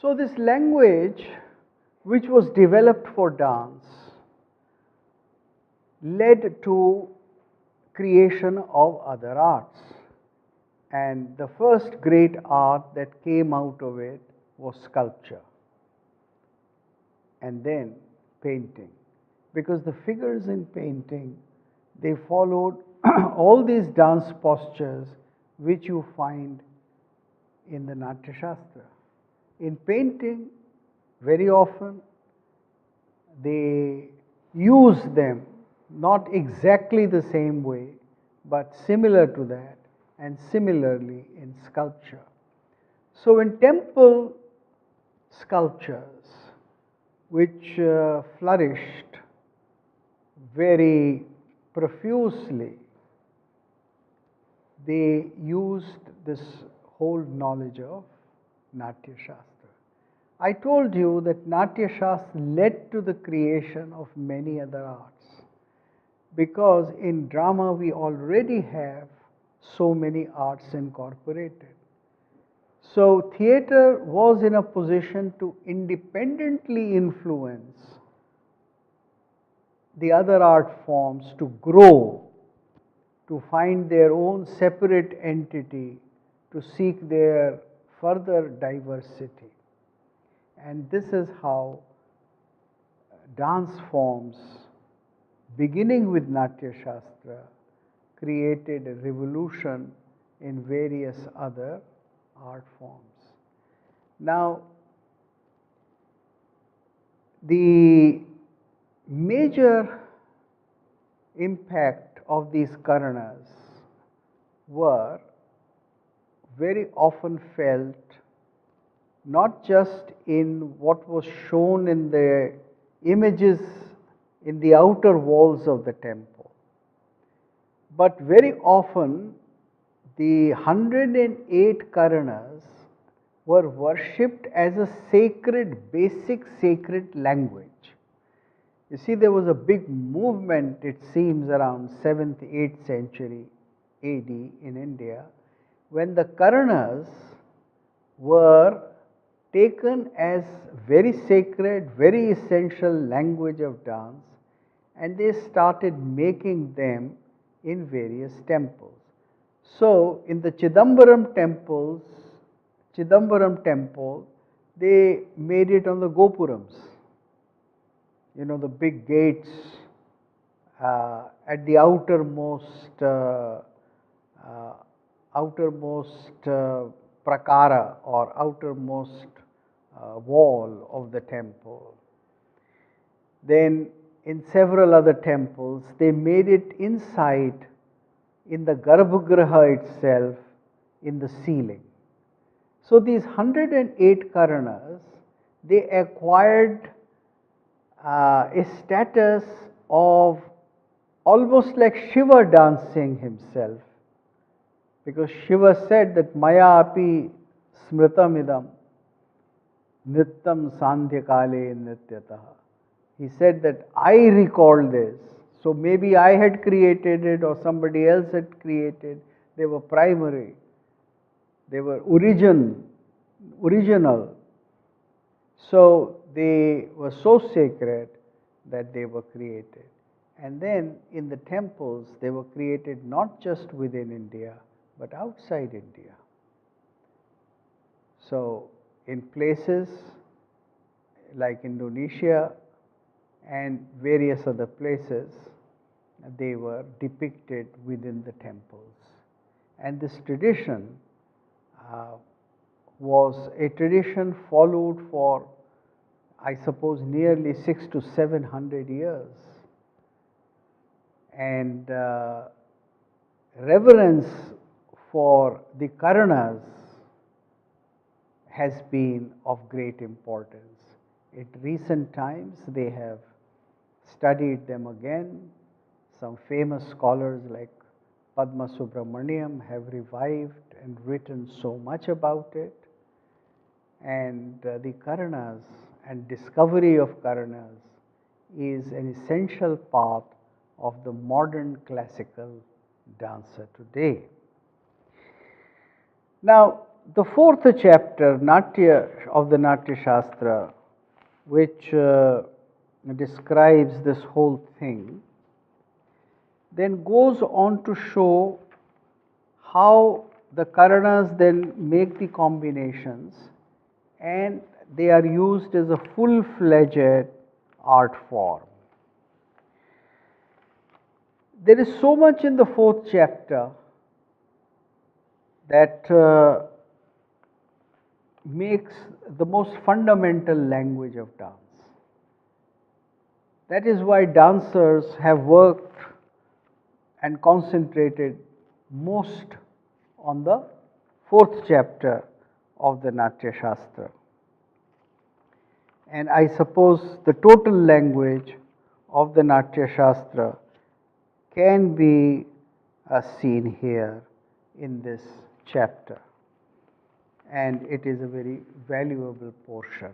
So this language which was developed for dance led to creation of other arts, and the first great art that came out of it was sculpture, and then painting, because the figures in painting, they followed all these dance postures which you find in the Natyashastra. In painting, very often they use them not exactly the same way, but similar to that, and similarly in sculpture. So in temple sculptures, which flourished very profusely, they used this whole knowledge of Natyashastra. I told you that Natyashastra led to the creation of many other arts, because in drama we already have so many arts incorporated. So theatre was in a position to independently influence the other art forms to grow, to find their own separate entity, to seek their further diversity. And this is how dance forms, beginning with Natyashastra, created a revolution in various other art forms. Now, the major impact of these Karanas were very often felt not just in what was shown in the images in the outer walls of the temple, but very often the 108 Karanas were worshipped as a sacred, basic sacred language. You see, there was a big movement, it seems, around 7th, 8th century AD in India, when the Karanas were taken as very sacred, very essential language of dance, and they started making them in various temples. So, in the Chidambaram temple, they made it on the Gopurams. You know, the big gates at the outermost prakara or outermost wall of the temple. Then in several other temples, they made it inside in the Garbhagriha itself, in the ceiling. So these 108 Karanas, they acquired a status of almost like Shiva dancing himself, because Shiva said that Maya api smritamidam nittam sandhya kale nityataha. He said that I recall this, so maybe I had created it or somebody else had created. They were primary, they were original. So they were so sacred that they were created. And then in the temples, they were created not just within India, but outside India. So in places like Indonesia and various other places, they were depicted within the temples. And this tradition was a tradition followed for, I suppose, nearly 600 to 700 years. And reverence for the Karanas has been of great importance. In recent times, they have studied them again. Some famous scholars like Padma Subramaniam have revived and written so much about it. And the Karanas and discovery of Karanas is an essential part of the modern classical dancer today. Now, the fourth chapter, Natya of the Natyashastra, which describes this whole thing, then goes on to show how the Karanas then make the combinations and they are used as a full-fledged art form. There is so much in the fourth chapter that makes the most fundamental language of dance. That is why dancers have worked and concentrated most on the fourth chapter of the Natyashastra. And I suppose the total language of the Natyashastra can be seen here in this chapter, and it is a very valuable portion.